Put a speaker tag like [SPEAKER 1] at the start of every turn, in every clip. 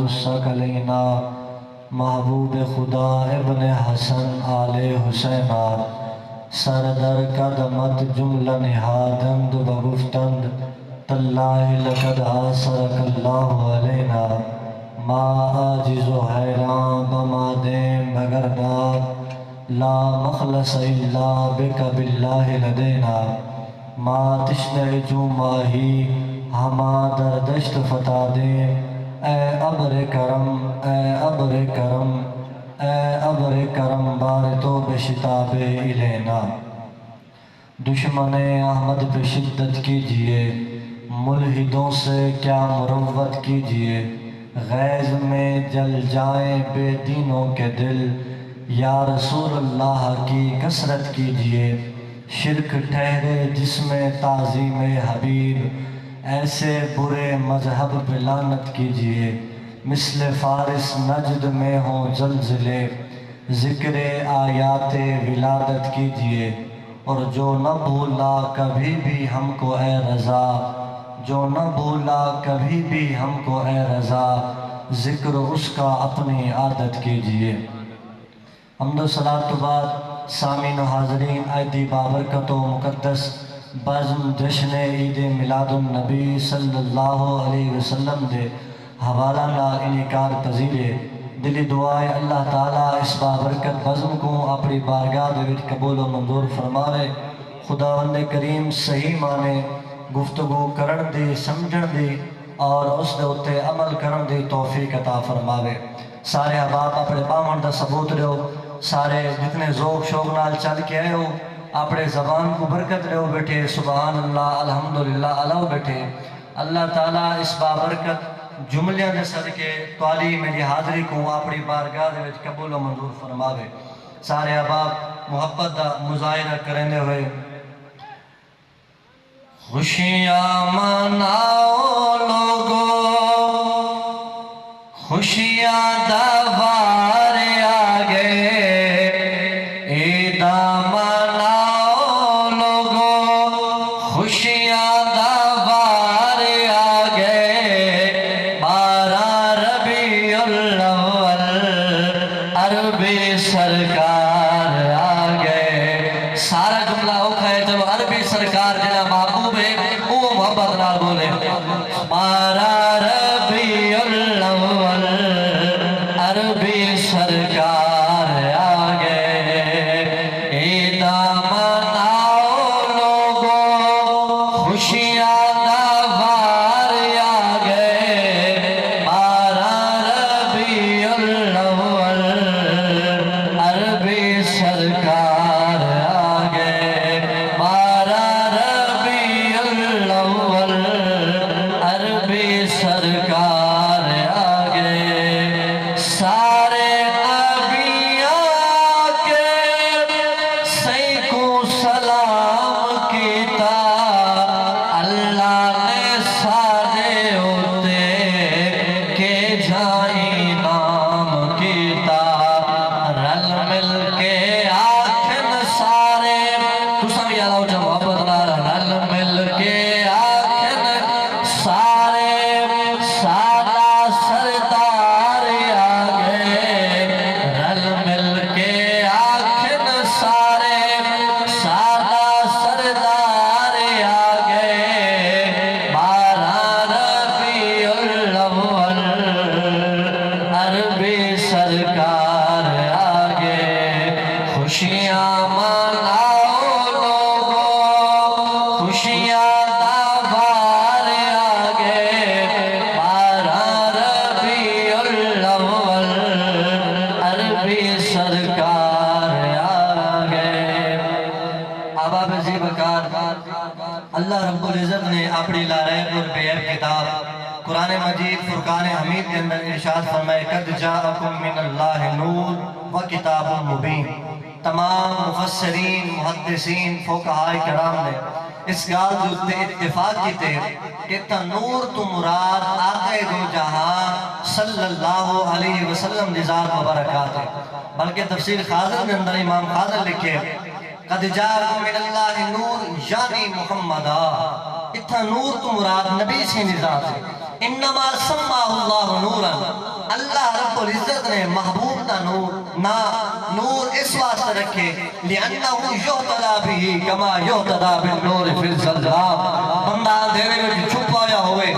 [SPEAKER 1] الثقلین محبوب خدا ابن حسن آل حسینہ سردر قدمت جملہ نہادند و گفتند تاللہ لقد آثرک اللہ علینا ما عاجز و حیران بما دیم بگرنا لا مخلص الا بک باللہ لدینا ما تشنع جو ماہی ہما در دشت فتح دیں اے ابر کرم اے ابر کرم اے ابر کرم بارتو بشتاب الینا دشمن احمد پہ شدت کیجئے ملحدوں سے کیا مروت کیجئے غیظ میں جل جائیں بے دینوں کے دل یا رسول اللہ کی کثرت کیجئے شرک ٹھہرے جس میں تعظیم حبیب ایسے برے مذہب پہ لعنت کیجئے مثل فارس نجد میں ہوں زلزلے ذکر آیات ولادت کیجئے اور جو نہ بھولا کبھی بھی ہم کو اے رضا جو نہ بھولا کبھی بھی ہم کو اے رضا ذکر اس کا اپنی عادت کیجئے۔ حمد و صلاۃ بعد سامعین و حاضرین عیدی بابرکت و مقدس بزم جشن عید میلاد النبی صلی اللہ علیہ وسلم دے حوالہ نال انعقاد پذیرے دلی دعائے اللہ تعالیٰ اس بابرکت بزم کو اپنی بارگاہ دے وچ قبول و منظور فرماوے۔ خداوند کریم صحیح معنی گفتگو کرن دی سمجھن دی اور اس دے اتے عمل کرن دی توفیق عطا فرماوے۔ سارے احباب اپنے باون دا ثبوت دیو، سارے جتنے ذوق شوق نال چل کے آئے ہو اپنے زبان کو برکت دیو بیٹھے سبحان اللہ الحمدللہ علاو بیٹھے۔ اللہ تعالیٰ اس بابرکت جملیاں دے صدقے توالی میری حاضری کو اپنی بارگاہ دے وچ قبول و منظور فرماوے۔ سارے احباب محبت دا مظاہرہ کرنے ہوئے خوشیاں مناؤ لوگو خوشیاں دوار آگے عیداں مناؤ لوگو خوشیاں دوار آگے 12 ربیع الاول عربی سرکار آگے۔ سارا جملہ اوکھا ہے جب عربی سرکار جنہ محبوب ہے وہ محبت نال بولے 12 ربیع الاول عربی سرکار آگے عیداں مناؤ لوگو خوشیاں دوار آگے 12 ربیع الاول عربی سرکار آگے 12 ربیع الاول عربی سرکار آگے۔ سارے نبیوں کے سینکڑوں سلام کیتا اللہ نے سارے ہوتے کہ جائیں نام کیتا رل مل کے آکھن سارے تساں بھی آلاؤ جب محبت نال رل مل کے آکھن سارے سادہ سردار آگے رل مل کے آکھن سارے سادہ سردار آگے 12 ربیع الاول عربی سرکار آگے خوشیاں مناؤ لوگو خوشیاں دوار آگے 12 ربیع الاول عربی سرکار آگے۔ احباب عزیز وقار اللہ رب العزت نے اپنی لا ریب البیع کتاب قرآن مجید فرقان حمید کے اندر ارشاد فرمائے قد جاءکم من اللہ نور و کتاب مبین۔ تمام مفسرین محدثین فقہاء کرام نے اس گال جو اتفاق کیتے کہ تنور تو مراد آقا دو جہاں صلی اللہ علیہ وسلم دی ذات مبارکات ہے۔ بلکہ تفسیر خاضر میں اندر امام خاضر لکھے قد جاءکم من اللہ نور یعنی محمدہ اتھا نور تو مراد نبی سے نظام ہے۔ انما سمّا اللہ نورا نے محبوب دا نور اس واسطے رکھے لِأَنَّهُ يُحْتَدَى بِهِ كَمَا يُحْتَدَى بِالنُّورِ فِي الظَّلْمَاءِ بندہ اندھیرے میں چھپا ہویا ہوئے،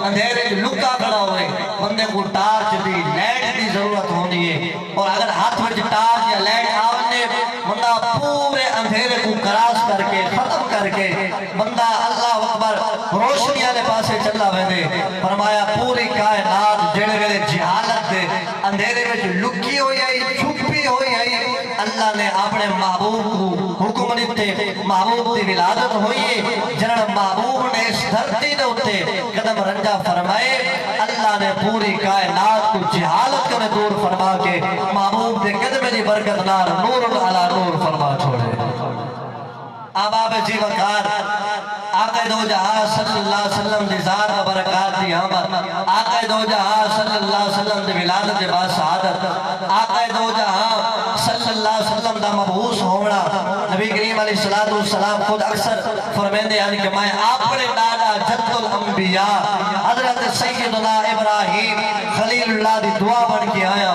[SPEAKER 1] اندھیرے میں لکا کھڑا ہوئے، بندے کو ٹارچ دی لائٹ دی ضرورت ہونی ہے، اور اگر ہاتھ میں ٹارچ یا لائٹ آونے بندہ پورے اندھیرے کو کراس کر کے ختم کر کے بندہ اللہ اکبر روشنی والے پاسے چلا ویندے۔ فرمایا پوری کائنات جڑے ویلے جہالت دے اندھیرے میں لکی ہوئی آئی چھپی ہوئی آئی، اللہ نے اپنے محبوب کو حکم دیتے، محبوب دی ولادت ہوئی ہے، جنہاں محبوب نے اس دھرتی دے اتے قدم رنجا فرمائے، اللہ نے پوری کائنات کو جہالت کرے دور فرما کے محبوب دے قدم دی برکت نار نور علی نور فرما چھوڑے۔ آباب جی وقار آقا دو جہاں صلی اللہ علیہ وسلم دی ذات و برکات دی آمد، آقا دو جہاں صلی اللہ علیہ وسلم دی ولادت دی با سعادت، آقا دو جہاں صلی اللہ علیہ وسلم دا مبعوث ہونا، نبی کریم علیہ السلام خود اکثر فرمیندے ہیں کہ میں اپنے دادا جد الانبیاء حضرت سیدنا ابراہیم خلیل اللہ دی دعا بن کے آیا۔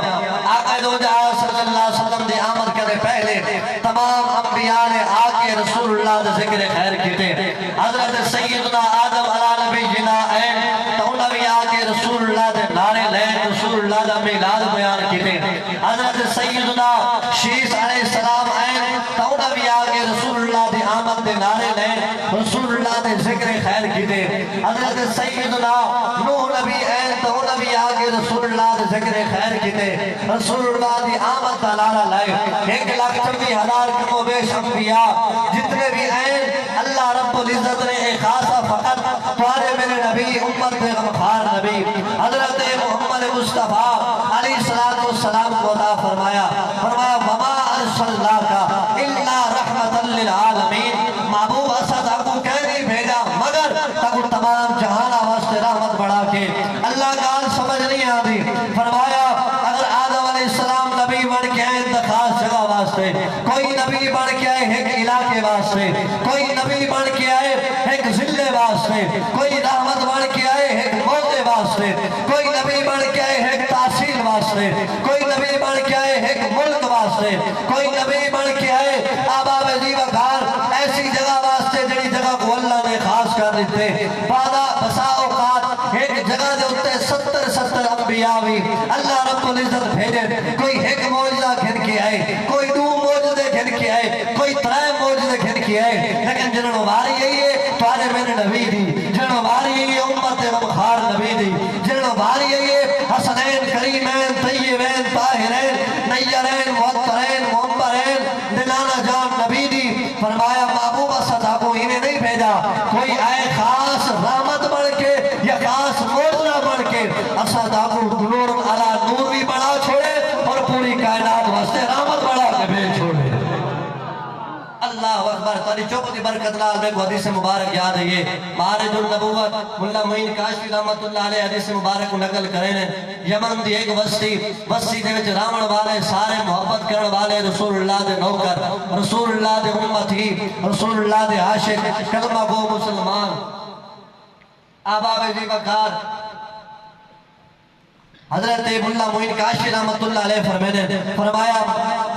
[SPEAKER 1] آقا دو جہاں صلی اللہ علیہ وسلم دی آمد کرے پہلے تمام انبیاء نے آکے رسول اللہ دے ذکر خیر کیتے، حضرت سیدنا آدم علیہ نبی جنا این تو نبی آکے رسول اللہ دے نعرے لین رسول اللہ دا میلاد بیان کیتے، حضرت سیدنا شیس علیہ السلام این تو نبی آکے رسول اللہ دے آمد دے نعرے لین رسول اللہ دے ذکر خیر کیتے، حضرت سیدنا نوح نبی این تو نبی آکے رسول اللہ دے ذکر خیر کیتے، رسول اللہ دی آمد دا نعرہ لائے 1,26,000 کم و بیش انبیاء جتنے بھی ہیں اللہ رب العزت نے ایک خاصا فقط تمہارے میرے نبی امت میں غمخار نبی حضرت محمد مصطفیٰ علیہ السلام کو عطا فرمایا وَمَا أَرْسَلْنَاكَ إِلَّا رَحْمَةً لِلْعَالَمِينَ محبوب اسد آپ کو کہہ نہیں بھیجا مگر تاکہ تمام جہانہ واسطے رحمت بڑھا کے اللہ کا حال سمجھ نہیں آتی۔ فرمایا اگر آدم علیہ السلام نبی بڑھ کے آئے خاص جگہ واسطے، کوئی نبی بڑھ کے آئے ایک علاقے واسطے، کوئی نبی بڑھ کے آئے ایک ضلع واسطے، کوئی رحمت بڑھ کے آئے ایک موقع واسطے، کوئی نبی بڑھ کے آئے ایک تحصیل واسطے، کوئی نبی بڑھ کے آئے ایک ملک واسطے، کوئی نبی بڑھ کے آئے آباب جی وقار ایسی جگہ واسطے جڑی جگہ کو اللہ نے خاص کر دیتے۔ بعدا بسا اوقات ایک جگہ دے اتے 70 انبیاء بھی اللہ رب العزت بھیجے، کوئی ایک موجزہ گھن کے آئے، کوئی دو موجزے گھن کے آئے، کوئی ترائے موجزے گھن کے آئے، لیکن جنہوں باری یہی ہے توارے میرے نبی دی، جنہوں باری یہی ہے امت غمخار نبی دی، جنہوں باری یہی ہے حسنین کریمین طیبین طاہرین نیرین معطرین معمرین دلانا جان نبی دی۔ فرمایا محبوب صدا کو انہیں نہیں بھیجا، کوئی آئے خاص رحمت بڑھ کے یا خاص موجزہ بڑھ کے صدا کو نور علی نور بھی بڑھا چھوڑے اور پوری کائنات واسطے رحمت بڑھا کے بھیج چھوڑے۔ اللہ اکبر تاری چوک دی برکت نال میں کو حدیث مبارک یاد ہے یہ معارج النبوت ملا معین کاشفی رحمت اللہ علیہ حدیث مبارک کو نقل کرے نے یمن دی ایک بستی دے وچ راون والے سارے محبت کرن والے رسول اللہ دے نوکر رسول اللہ دے امت ہی رسول اللہ دے عاشق کلمہ گو مسلمان آباب جی وقار حضرت ملا معین کاشفی رحمت اللہ علیہ فرمایا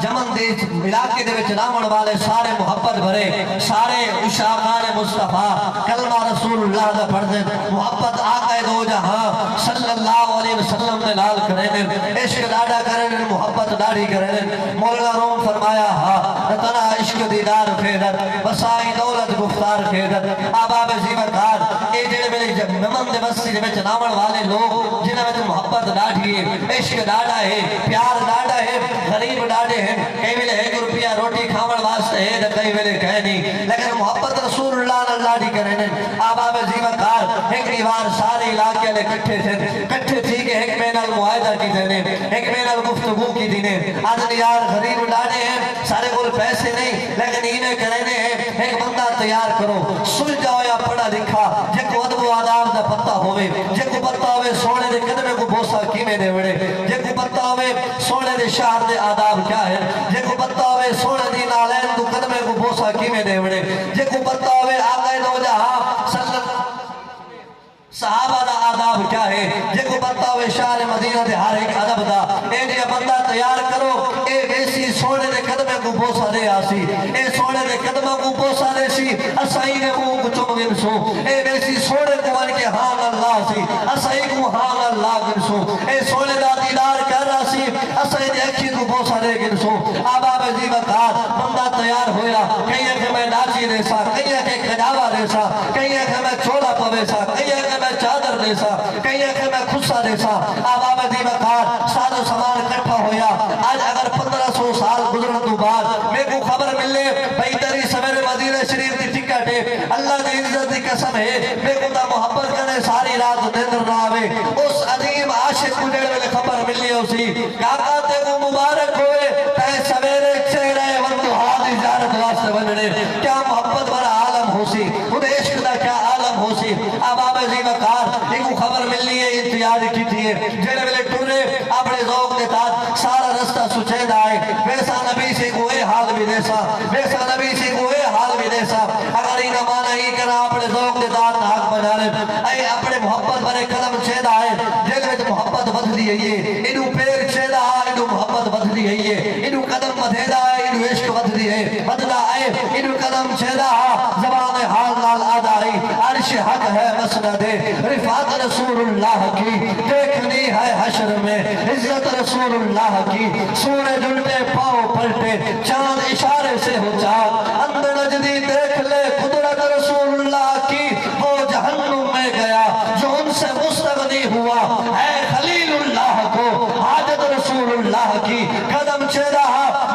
[SPEAKER 1] یمن دے علاقے دے وچ راون والے سارے محبت بھرے سارے عشاقان مصطفیٰ کلمہ رسول اللہ دا پڑھ دے محبت آقا دو جہاں صلی اللہ علیہ وسلم نے لال کرے دے عشق ڈاڑا کرے دے محبت ڈاڑی کرے دے مولا روم فرمایا تنا عشق دیدار پھیدت وسائی دولت گفتار پھیدت آباب زیوکار اے جڑے میرے یمن دے بستی دے وچ راون والے لوگ جنہاں وچ محبت ڈاڑی ہے عشق ڈاڑا ہے پیار ڈاڑا ہے غریب ڈاڑے ہیں کئی ویلے 1 روپیہ روٹی کھاون واسطے ہے کئی ویلے کہے نہیں لیکن محبت رسول اللہ نے لاڑی کرے نے آباب زیوکار ایک دیوار سارے علاقے لے کٹھے تھی کہ ایک مینال معاہدہ کی دینے ایک مینال گفتگو کی دینے آدھن یار غریب ڈاڑے ہیں سارے کول پیسے نہیں لیکن انہیں کہنے ہیں ایک بندہ تیار کرو سلجھا ہویا پڑھا لکھا جے کو ادب و آداب دا پتہ ہوئے جے کو پتہ ہوئے سونے دے قدمے کو بوسا کیمیں دے وڑے جے کو پتہ ہوئے سونے دے شہر دے آداب کیا ہے جے کو پتہ ہوئے سونے دی نالین تو قدمے کو بوسا کیمیں دے وڑے جے کو پتہ ہوئے آقا دو جہاں صحابہ دا آداب کیا ہے جے کو پتہ ہوئے ہوئے شہر مدینہ دے ہر ایک عدب دا اے جی بندہ تیار کرو اے ویسی سونے دے قدمے کو بوسا دے آسی اے سونے دے قدمہ کو بوسا دے سی اسائی نے منہ کو چم گنسو اے ویسی سونے کو ان کے ہاں اللہ سی اسائی کو ہاں اللہ گنسو اے سونے دا دیدار کر رہا سی اسائی دے اکھی کو بوسا دے گنسو آباب عزیب کار بندہ تیار ہویا کہیں کہ میں ناچی دے سا کہیں کہ کجاوا دے سا کہیں کہ میں چولا پوے سا کہیں کہ میں چادر دے سا کہیں کہ میں خصہ دے سا آباب عزیب کار سادو سامان کٹھا ہویا آج اگر 1500 سال گزرن تو بعد میں کو خبر ملے بھئی تری سویر مدینہ شریف دی ٹکٹ ہے اللہ دی عزت دی قسم ہے میں کو تا محبت کرنے ساری رات دن راوے اس عظیم عاشق کو جڑے میں خبر ملی اسی کاکا تے کو مبارک ہوئے تے سویرے چہرے وردوہا دی زیارت واسطے بننے کیا محبت بڑا عالم ہو سی انہیں عشق دا کیا عالم ہو سی آباب عظیم کار ایک خبر ملنی ہے انتیار کی تھی جڑے میں ٹورے اپنے ذوق دے تات سارا رستہ سچید آئے ویسا نبی سے کوئی حال بھی دیسا ویسا نبی سے کوئی حال بھی دیسا اگر ہی نہ مانا ہی کرنا اپنے ذوق دے تات حق بنا لے اے اپنے محبت بنے قدم چید آئے جل میں محبت بدھ دی ہے انہوں پیر چید آئے انہوں محبت بدھ دی ہے انہوں قدم بدھے دا ہے انہوں عشق بدھ دی ہے بدلا آئے انہوں قدم چید آئے زبان حال نال آدھائی عرش حق ہے مسند رفعت رسول اللہ کی دیکھنی ہے حشر میں عزت رسول اللہ کی سونے جلٹے پاؤں پلٹے چاند اشارے سے ہو چاند اندر نجدی دیکھ لے قدرت رسول اللہ کی وہ جہنم میں گیا جو ان سے مستغنی ہوا اے خلیل اللہ کو حاجت رسول اللہ کی قدم چیدہ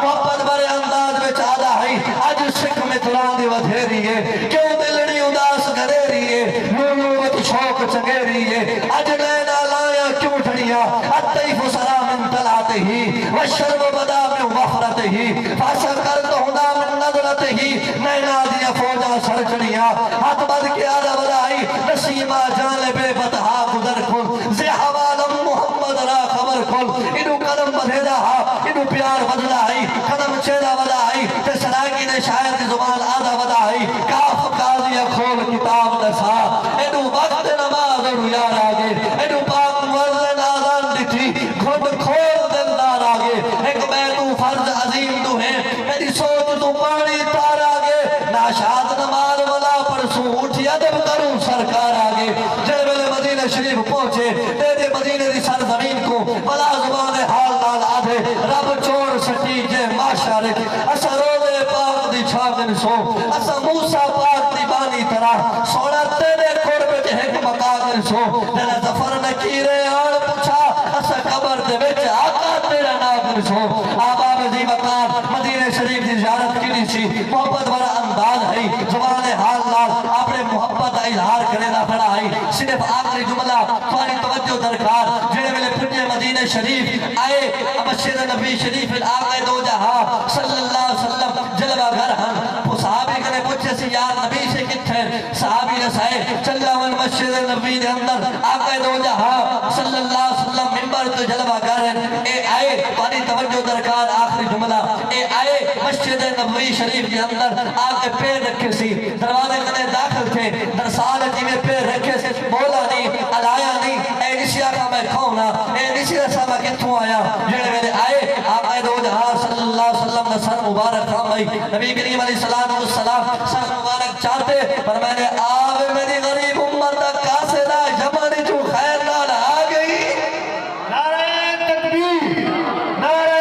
[SPEAKER 1] محبت برے انداز میں چاہتا ہے آج سکھ میں تران دی ودھیری ہے کیوں دلڑی اداس گھریری ہے نوت شوق چگیری ہے آج نینا لایا کیوں ٹھڑیا الطیف سلام طلعت ہی والشرب بدا من وفرت ہی فاسا کرد ہدا من نظرت ہی نینا دیا فوجا سر چڑیا ہاتھ بد کے آدھا بدائی نسیمہ جانب بتہا گزر کھل زی حوالم محمد را خبر کھل انہوں قدم بدھے دا انہوں پیار بدلائی قدم چیدہ بدائی تے سراکی نے شاعر کی زبان آدھا بدائی کاف قاضی کھول کتاب دسا انہوں وقت نماز اور یار آگے انہوں پاک مرزن آزان دیتی گھنڈ کھول دلدار آگے ایک میں تو فرض عظیم تو ہے میری سوچ تو پانی تار آگے ناشاد نماز والا پرسوں اٹھی ادب کروں سرکار آگے جب مدینہ شریف پہنچے تیرے مدینہ دی سرزمین کو بلا زبان حال نال آدھے رب چور سٹی جے معاشرے اسا روزے پاک دی چھاگن سو اسا موسیٰ پاک دی بانی طرح سونا تیرے قرب جہک مقاگر سو جنہ زفر نکیرے آن پوچھا اسا قبر دے بچ آقا تیرا ناگر سو آباب دی مقام مدینہ شریف دی زیارت کی سی محبت بڑا انداز ہے زبان حال نال اپنے محبت اظہار کرے دا بڑا ہے صرف آخری جملہ فاری توجہ درکار جنہیں ملے پھٹے مدینہ شریف آئے مسجد نبی شریف آقا دو جہاں صلی اللہ علیہ وسلم جلوہ گھر ہن صحابی کنے پوچھے سی یار نبی سے کتھے صحابی رسائے چلا من مسجد نبی دے اندر آقا دو جہاں صلی اللہ علیہ وسلم ممبر تو جلوہ گھر ہن اے آئے فاری توجہ درکار آخری جملہ اے آئے مسجد نبی شریف دے اندر آقا پیر رکھے سی دروازے کنے داخل تھے درسال جی میں پیر رکھے سی بولا نہیں علایا نہیں اے نسی آقا میں کھونا اے نسی رسا میں کتھوں آیا جنہیں میں نے آئے آقا دو جہاں صلی اللہ علیہ وسلم نے سر مبارک خامائی نبی کریم علیہ السلام سر مبارک چاہتے پر میں نے آوے میری غریب امت تک کاسے دا جمانی جو خیر نال آگئی
[SPEAKER 2] نعرہ تکبیر نعرہ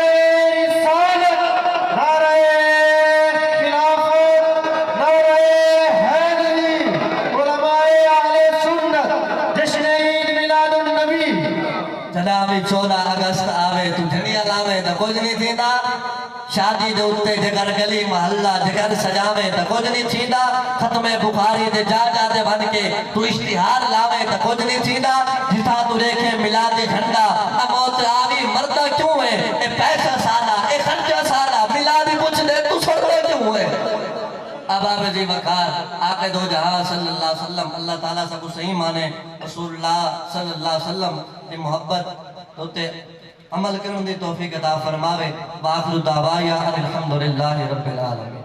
[SPEAKER 2] رسالت نعرہ خلافت نعرہ حیدری علماء اہل سنت جشن عید میلاد النبی
[SPEAKER 1] جنابی 14 اگست آوے تو جھنیا لاوے تا کچھ نہیں تھینا شادی دے اتے جگر گلی محلہ جگر سجاوے تا کچھ نہیں تھینا ختم بخاری دے جا دے بن کے تو اشتہار لاوے تا کچھ نہیں تھینا جتا تو دیکھے ملاد جھنڈا موت آوی مردہ کیوں ہے اے پیسہ سالا اے خرچہ سالا ملادی کچھ دے تو سڑے کیوں ہے اباب جی وقار آقا دو جہاں صلی اللہ علیہ وسلم اللہ تعالیٰ سے کو صحیح مانے رسول اللہ صلی اللہ علیہ وسلم دی محبت ہوتے عمل کرن دی توفیق عطا فرماوے وآخر دعوایا الحمدللہ رب العالمین